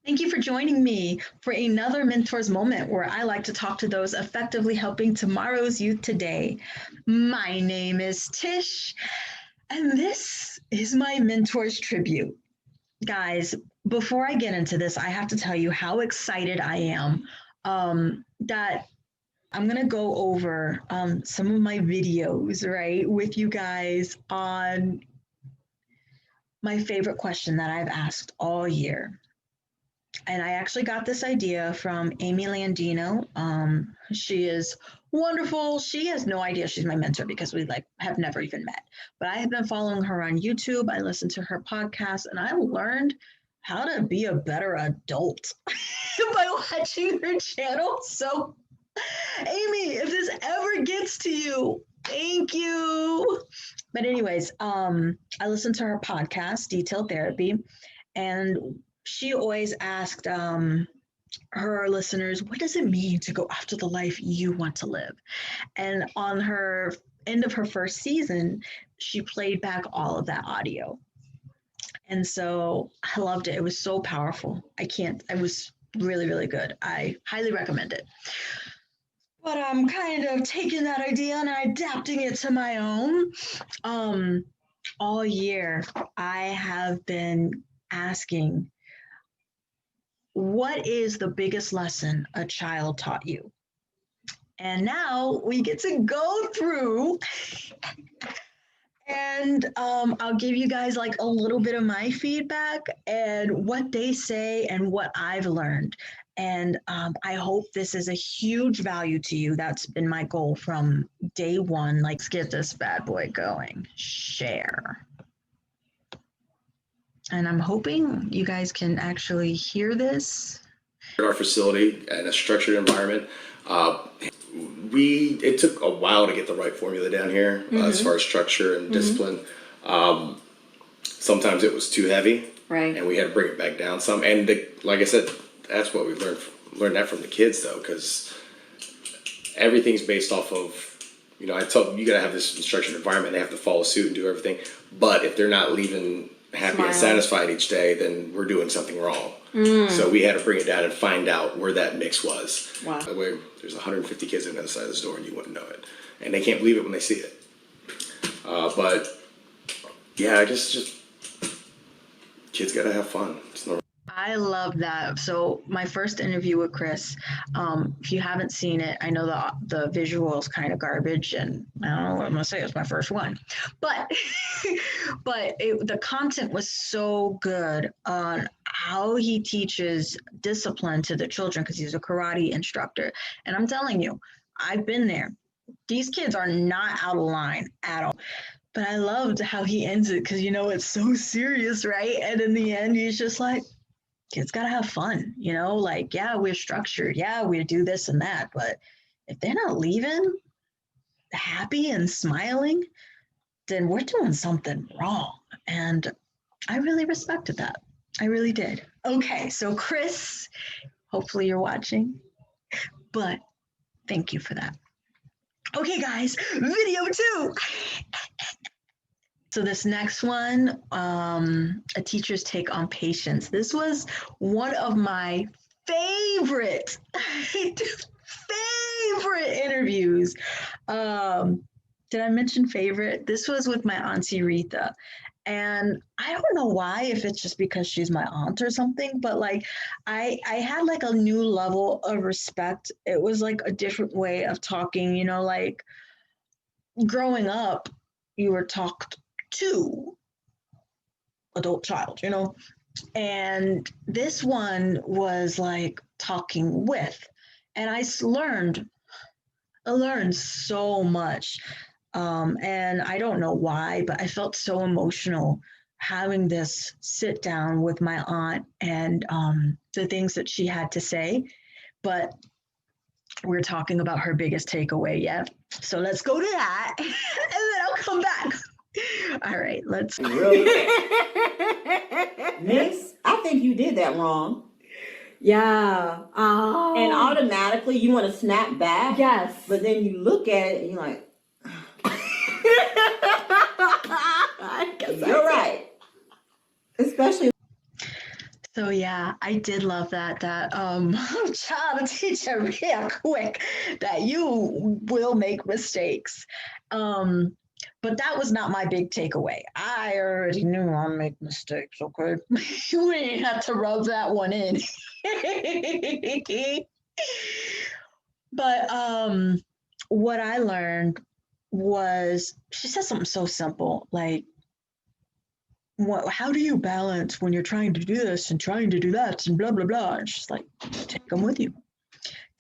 Thank you for joining me for another Mentors Moment where I like to talk to those effectively helping tomorrow's youth today. My name is Tish, and this is my Mentors Tribute. Guys, before I get into this, I have to tell you how excited I am that I'm going to go over some of my videos, right, with you guys on my favorite question that I've asked all year. And I actually got this idea from Amy Landino. She is wonderful. She has no idea she's my mentor because we have never even met. But I have been following her on YouTube. I listened to her podcast, and I learned how to be a better adult by watching her channel. So, Amy, if this ever gets to you, thank you. But anyways, I listened to her podcast, Detailed Therapy, and she always asked her listeners, what does it mean to go after the life you want to live? And on her end of her first season, she played back all of that audio. And so I loved it. It was so powerful. It was really, really good. I highly recommend it. But I'm kind of taking that idea and adapting it to my own. All year, I have been asking, what is the biggest lesson a child taught you? And now we get to go through and I'll give you guys like a little bit of my feedback and what they say and what I've learned. And I hope this is a huge value to you. That's been my goal from day one. Like, let's get this bad boy going. Share. And I'm hoping you guys can actually hear this. Our facility and a structured environment. It took a while to get the right formula down here as far as structure and discipline. Sometimes it was too heavy, right? And we had to bring it back down some. And like I said, that's what we learned that from the kids though, because everything's based off of, I tell them you gotta have this structured environment. They have to follow suit and do everything. But if they're not leaving happy and satisfied each day, then we're doing something wrong. So we had to bring it down and find out where that mix was. Wow. By the way, there's 150 kids on the other side of this door and you wouldn't know it. And they can't believe it when they see it. But yeah, just kids gotta have fun. It's normal. I love that. So my first interview with Chris, if you haven't seen it, I know the visual is kind of garbage, and I don't know what I'm gonna say. It's my first one, but the content was so good on how he teaches discipline to the children because he's a karate instructor. And I'm telling you, I've been there. These kids are not out of line at all. But I loved how he ends it because it's so serious, right? And in the end, he's just like, kids gotta have fun, like, yeah, we're structured, yeah, we do this and that, but if they're not leaving happy and smiling, then we're doing something wrong. And I really respected that. I really did. Okay, so Chris, hopefully you're watching, but thank you for that. Okay, guys, video 2. So this next one, a teacher's take on patience. This was one of my favorite interviews. Did I mention favorite? This was with my auntie Retha. And I don't know why, if it's just because she's my aunt or something, but like I had like a new level of respect. It was like a different way of talking, like growing up, you were talked to adult child, and this one was like talking with, and I learned so much, and I don't know why, but I felt so emotional having this sit down with my aunt and the things that she had to say. But we're talking about her biggest takeaway, so let's go to that and then I'll come back. All right, let's. Really? Miss, I think you did that wrong. Yeah. And automatically you want to snap back. Yes. But then you look at it and you're like, you're right. Especially. So yeah, I did love that child to teach you real quick that you will make mistakes. Um, but that was not my big takeaway. I already knew I make mistakes, okay? You ain't have to rub that one in. But what I learned was she said something so simple, like how do you balance when you're trying to do this and trying to do that and blah blah blah? And she's like, take them with you,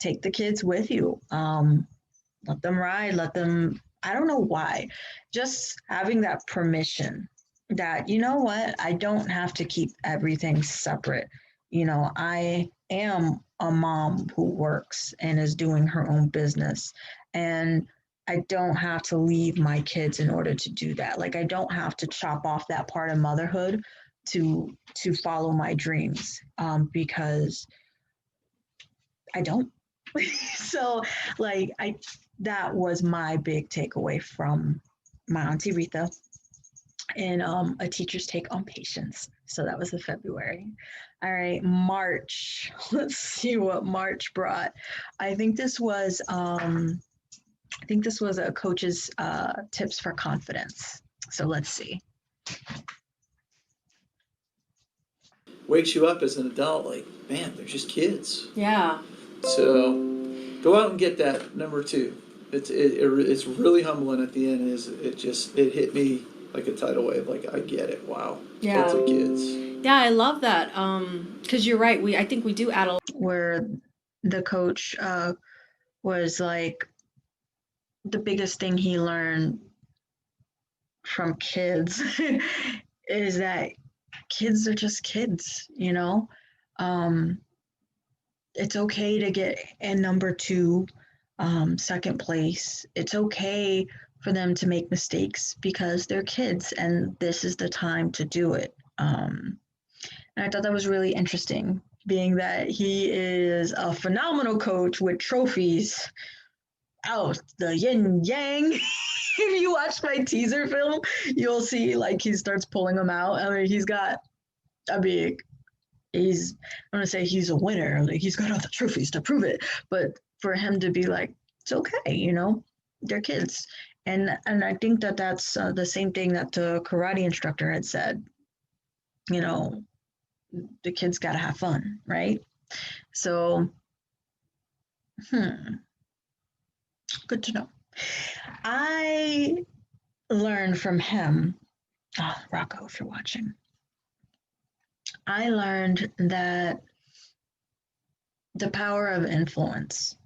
take the kids with you, let them ride, let them. I don't know why, just having that permission that you know what, I don't have to keep everything separate. I am a mom who works and is doing her own business, and I don't have to leave my kids in order to do that. Like I don't have to chop off that part of motherhood to follow my dreams, because I don't. So like I that was my big takeaway from my auntie Rita, and a teacher's take on patience. So that was the February. All right, March. Let's see what March brought. I think this was a coach's tips for confidence. So let's see. Wakes you up as an adult, like, man, they're just kids. Yeah. So go out and get that number 2. It's really humbling at the end. It hit me like a tidal wave. Like I get it. Wow. Yeah. Kids are kids. Yeah, I love that. Because you're right. I think we do add a Where the coach was like, the biggest thing he learned from kids is that kids are just kids. Um, it's okay to get in number 2, second place. It's okay for them to make mistakes because they're kids and this is the time to do it. And I thought that was really interesting, being that he is a phenomenal coach with trophies. Oh, the yin yang. If you watch my teaser film, you'll see like he starts pulling them out. I mean, he's, I'm gonna say he's a winner. Like he's got all the trophies to prove it. But for him to be like, it's okay, they're kids. And I think that that's the same thing that the karate instructor had said. You know, the kids got to have fun, right? So, good to know. I learned from him, Rocco, if you're watching, I learned that the power of influence.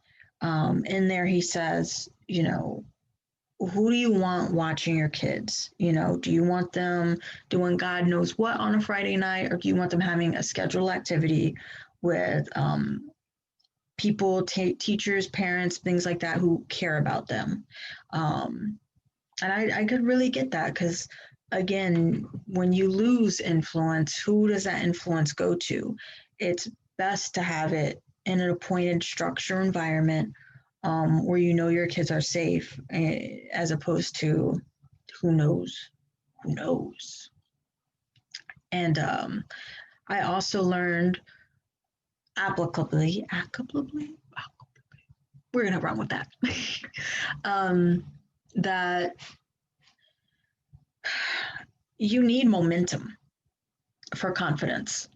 In there, he says, who do you want watching your kids? Do you want them doing God knows what on a Friday night, or do you want them having a scheduled activity with people, teachers, parents, things like that who care about them? And I could really get that because, again, when you lose influence, who does that influence go to? It's best to have it in an appointed structure environment where your kids are safe, as opposed to who knows. And I also learned applicably, we're gonna run with that. That you need momentum for confidence.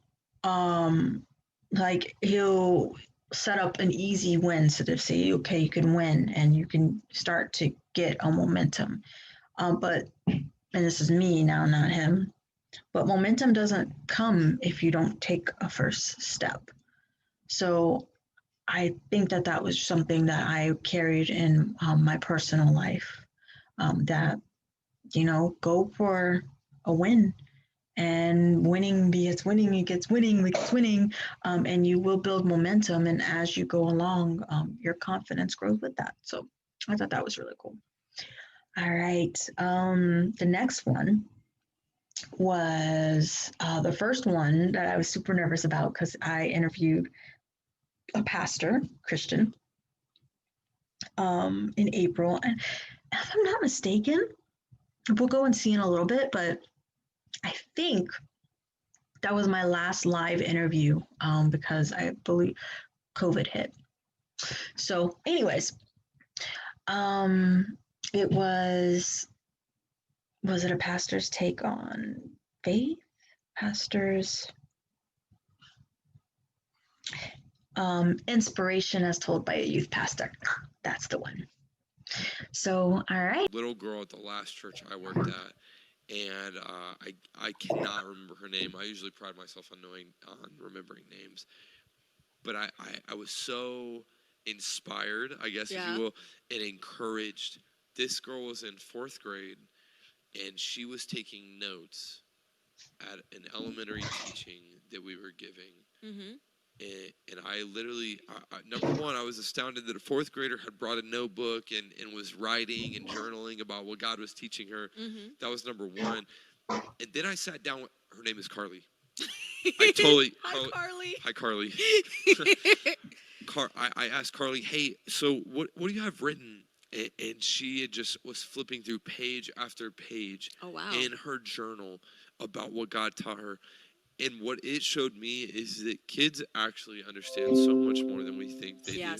Like he'll set up an easy win so to say, okay, you can win and you can start to get a momentum. But, and this is me now, not him, but momentum doesn't come if you don't take a first step. So I think that was something that I carried in my personal life, that, go for a win. And winning begets winning, it gets winning, and you will build momentum. And as you go along, your confidence grows with that. So I thought that was really cool. All right. The next one was the first one that I was super nervous about because I interviewed a pastor, Christian, in April. And if I'm not mistaken, we'll go and see in a little bit, but I think That was my last live interview because I believe COVID hit. So, anyways, it was it a pastor's take on faith? Pastor's inspiration as told by a youth pastor. That's the one. So, all right. Little girl at the last church I worked at, and I cannot remember her name. I usually pride myself on remembering names, but I was so inspired, I guess, if you will, and encouraged. This girl was in 4th grade, and she was taking notes at an elementary teaching that we were giving. Mm-hmm. And I literally, number one, I was astounded that a 4th grader had brought a notebook and was writing and journaling about what God was teaching her. Mm-hmm. That was number one. And then I sat down with, her name is Carly. Hi, Carly. Hi, Carly. I asked Carly, hey, so what do you have written? And she had just was flipping through page after page in her journal about what God taught her. And what it showed me is that kids actually understand so much more than we think they do.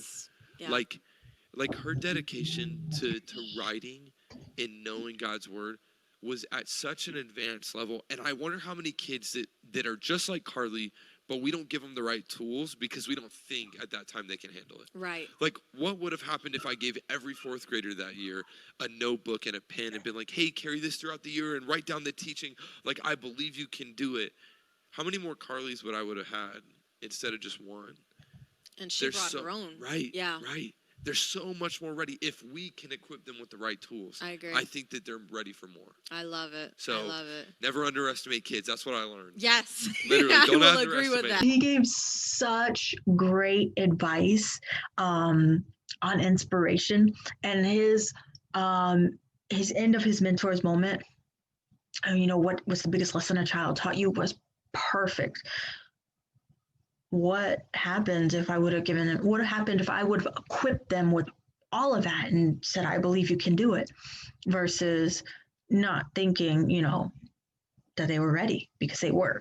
Yeah. Like her dedication to writing and knowing God's word was at such an advanced level. And I wonder how many kids that are just like Carly, but we don't give them the right tools because we don't think at that time they can handle it. Right. Like, what would have happened if I gave every 4th grader that year a notebook and a pen and been like, hey, carry this throughout the year and write down the teaching. Like, I believe you can do it. How many more Carlys would I would have had instead of just one? And she brought her own. Right. Yeah. Right. They're so much more ready if we can equip them with the right tools. I agree. I think that they're ready for more. I love it. So, I love it. Never underestimate kids. That's what I learned. Yes. Literally, don't I will agree with that. He gave such great advice on inspiration, and his end of his mentor's moment. You know, what was the biggest lesson a child taught you was perfect. What happened if I would have given it? What happened if I would have equipped them with all of that and said, I believe you can do it, versus not thinking, you know, that they were ready, because they were.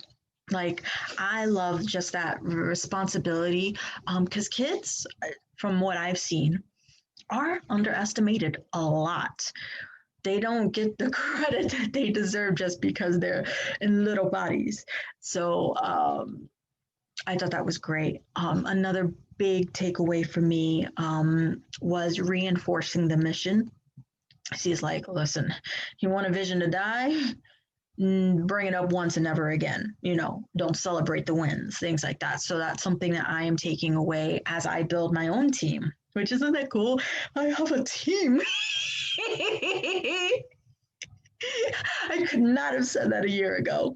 Like, I love just that responsibility, because kids, from what I've seen, are underestimated a lot. They don't get the credit that they deserve just because they're in little bodies. So I thought that was great. Another big takeaway for me was reinforcing the mission. She's like, listen, you want a vision to die? Bring it up once and never again. You know, don't celebrate the wins, things like that. So that's something that I am taking away as I build my own team, which isn't that cool? I have a team. I could not have said that a year ago.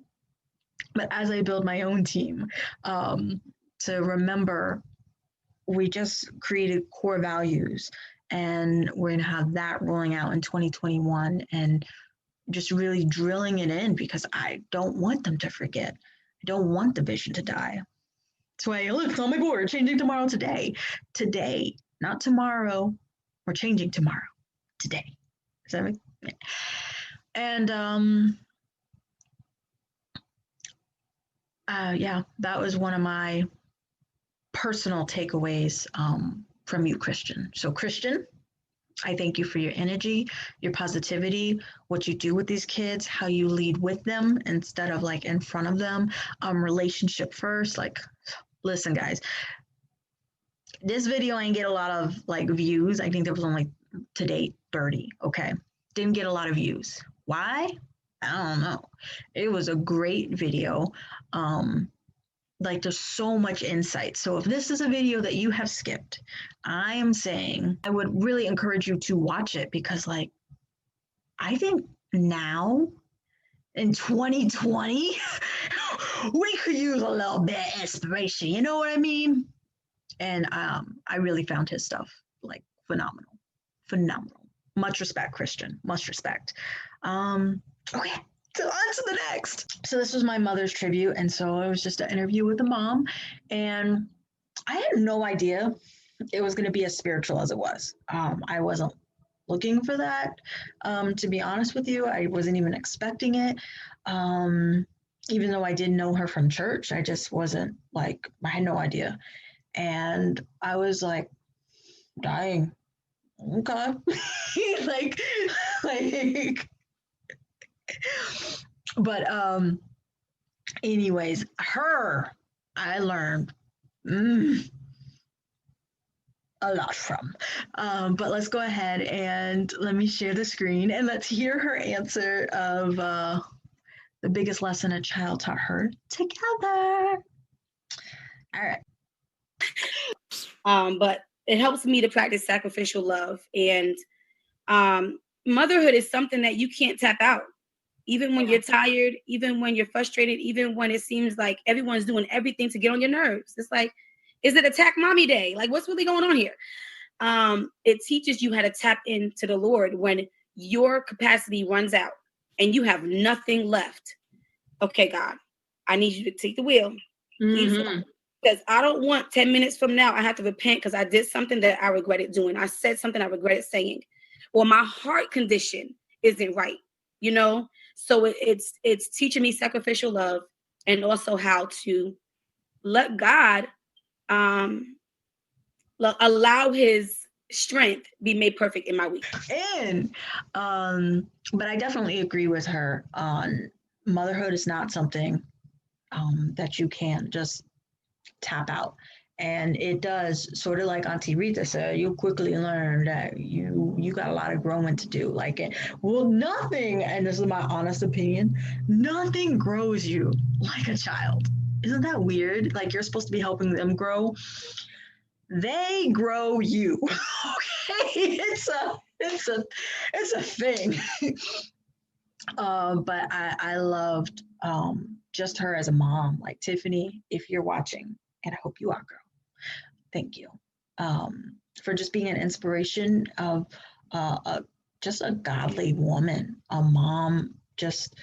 But as I build my own team, to remember, we just created core values, and we're going to have that rolling out in 2021, and just really drilling it in, because I don't want them to forget. I don't want the vision to die. That's why, look, it's on my board, changing tomorrow today. Today, not tomorrow. We're changing tomorrow. Today. Does that make sense? And yeah, that was one of my personal takeaways from you, Christian. So, Christian, I thank you for your energy, your positivity, what you do with these kids, how you lead with them instead of like in front of them, relationship first. Like, listen, guys, this video ain't get a lot of like views. I think there was only to date 30. Okay. Didn't get a lot of views. Why? I don't know. It was a great video. Like, there's so much insight. So if this is a video that you have skipped, I am saying I would really encourage you to watch it, because like, I think now in 2020, we could use a little bit of inspiration. You know what I mean? And I really found his stuff like phenomenal. Much respect, Christian. Much respect. Okay. So on to the next. So this was my mother's tribute, and so it was just an interview with the mom, and I had no idea it was going to be as spiritual as it was. I wasn't looking for that, to be honest with you. I wasn't even expecting it. even though I didn't know her from church, I just wasn't like, I had no idea. And I was like, dying. Okay. like, like, but, anyways, her, I learned a lot from. But let's go ahead and let me share the screen and let's hear her answer of the biggest lesson a child taught her together. All right. But it helps me to practice sacrificial love. And motherhood is something that you can't tap out. Even when you're tired, even when you're frustrated, even when it seems like everyone's doing everything to get on your nerves. It's like, is it attack mommy day? Like, what's really going on here? It teaches you how to tap into the Lord when your capacity runs out and you have nothing left. Okay, God, I need you to take the wheel. Mm-hmm. Because I don't want 10 minutes from now, I have to repent because I did something that I regretted doing. I said something I regretted saying. Or my heart condition isn't right, you know? So it's teaching me sacrificial love and also how to let God allow his strength be made perfect in my week. And but I definitely agree with her on motherhood is not something that you can just tap out. And it does, sort of like Auntie Rita said, you'll quickly learn that you got a lot of growing to do. Like, well, nothing, and this is my honest opinion, nothing grows you like a child. Isn't that weird? Like, you're supposed to be helping them grow. They grow you. Okay, it's a thing. But I loved just her as a mom. Like, Tiffany, if you're watching, and I hope you are, girl, thank you for just being an inspiration of just a godly woman, a mom, just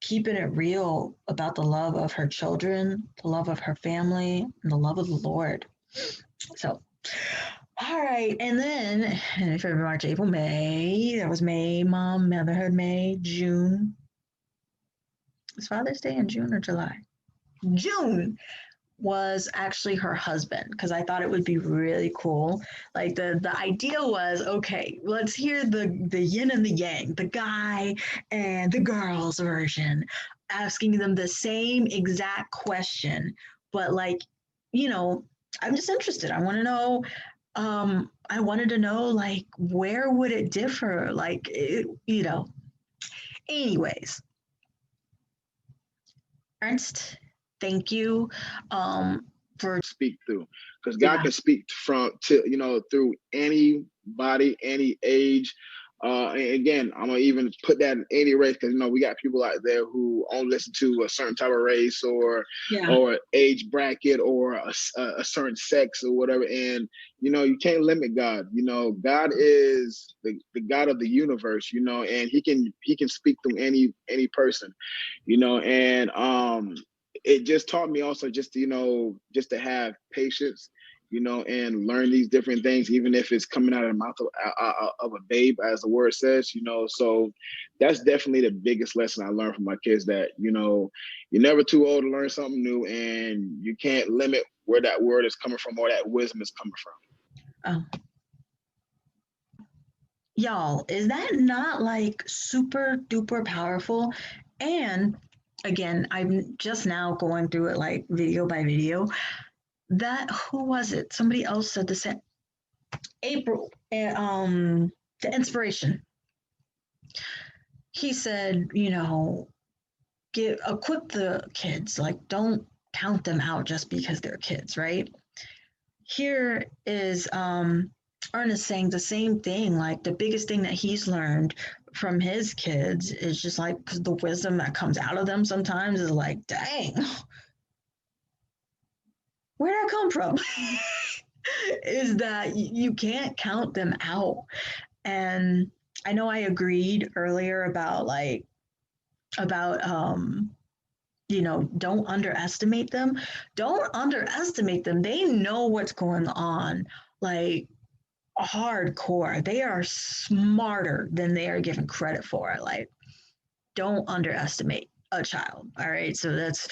keeping it real about the love of her children, the love of her family, and the love of the Lord. So, all right. And then February, March, April, May. That was May, Mom, Motherhood, May, June. Was Father's Day in June or July? June was actually her husband because I thought it would be really cool. Like the idea was, okay, let's hear the yin and the yang, the guy and the girl's version, asking them the same exact question, but like, you know, I'm just interested. I want to know. I wanted to know, like, where would it differ? Like, you know. Anyways, Ernst, thank you for speak through, because God can speak through anybody, any age. And again, I'm gonna even put that in any race because we got people out there who only listen to a certain type of race or age bracket or a certain sex or whatever. And you can't limit God. God is the God of the universe. And He can speak through any person. And it just taught me also just to have patience, and learn these different things, even if it's coming out of the mouth of a babe, as the word says. So that's definitely the biggest lesson I learned from my kids, that you're never too old to learn something new, and you can't limit where that word is coming from or that wisdom is coming from. Y'all, is that not like super duper powerful? And again, I'm just now going through it like video by video. That, who was it? Somebody else said the same. April, the inspiration. He said, equip the kids. Like, don't count them out just because they're kids, right? Here is Ernest saying the same thing. Like, the biggest thing that he's learned from his kids is just like, because the wisdom that comes out of them sometimes is like, dang, where'd that come from? Is that you can't count them out. And I know I agreed earlier about don't underestimate them. Don't underestimate them. They know what's going on. Like, hardcore. They are smarter than they are given credit for. Like, don't underestimate a child. All right. So that's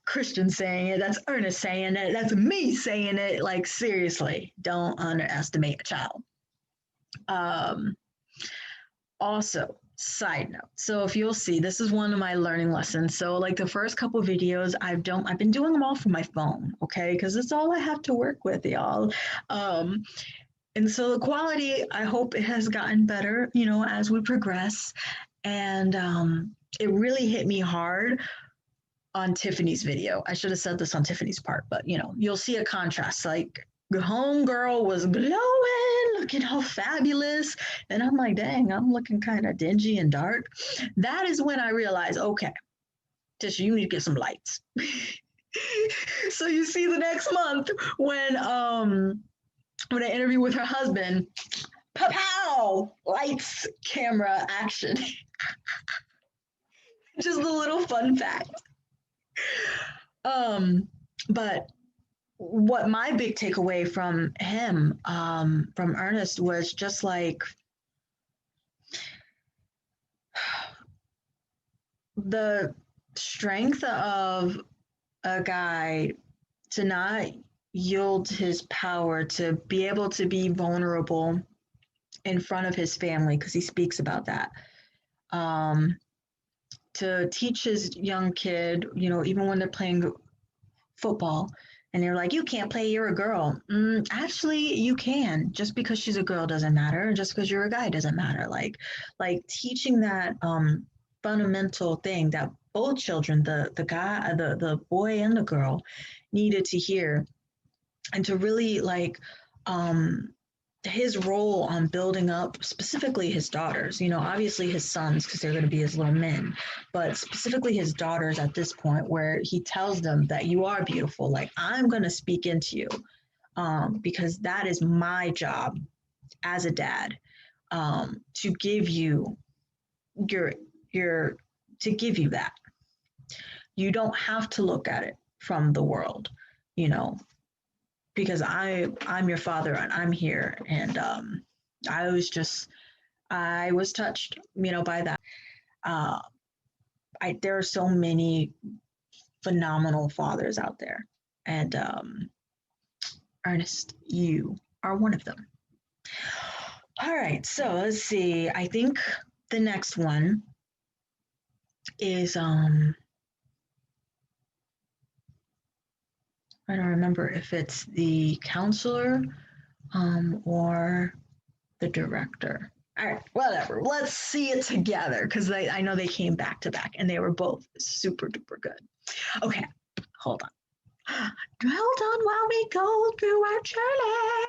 Christian saying it. That's Ernest saying it. That's me saying it. Like seriously, don't underestimate a child. Um, Also, side note. So if you'll see, this is one of my learning lessons. So like the first couple videos, I've been doing them all from my phone, okay? Because it's all I have to work with, y'all. Um, and so the quality, I hope it has gotten better, as we progress. And it really hit me hard on Tiffany's video. I should have said this on Tiffany's part, but you'll see a contrast. Like the homegirl was glowing, looking all fabulous. And I'm like, dang, I'm looking kind of dingy and dark. That is when I realized, okay, Tisha, you need to get some lights. So you see the next month when I interview with her husband, pow, lights, camera, action. Just a little fun fact. But what my big takeaway from him, from Ernest, was just like the strength of a guy to not yield his power, to be able to be vulnerable in front of his family, because he speaks about that. To teach his young kid, even when they're playing football and they're like, you can't play, you're a girl. Actually, you can. Just because she's a girl doesn't matter. Just because you're a guy doesn't matter. Like teaching that fundamental thing that both children, the guy, the boy and the girl, needed to hear, and to really his role on building up specifically his daughters, obviously his sons, because they're going to be his little men, but specifically his daughters at this point, where he tells them that you are beautiful. Like, I'm going to speak into you, because that is my job as a dad, to give you to give you that. You don't have to look at it from the world, because I'm your father and I'm here. And I was touched, by that. There are so many phenomenal fathers out there, and Ernest, you are one of them. All right, so let's see. I think the next one is I don't remember if it's the counselor or the director. All right, whatever. Let's see it together, because I know they came back to back and they were both super duper good. Okay, hold on. Hold on while we go through our journey.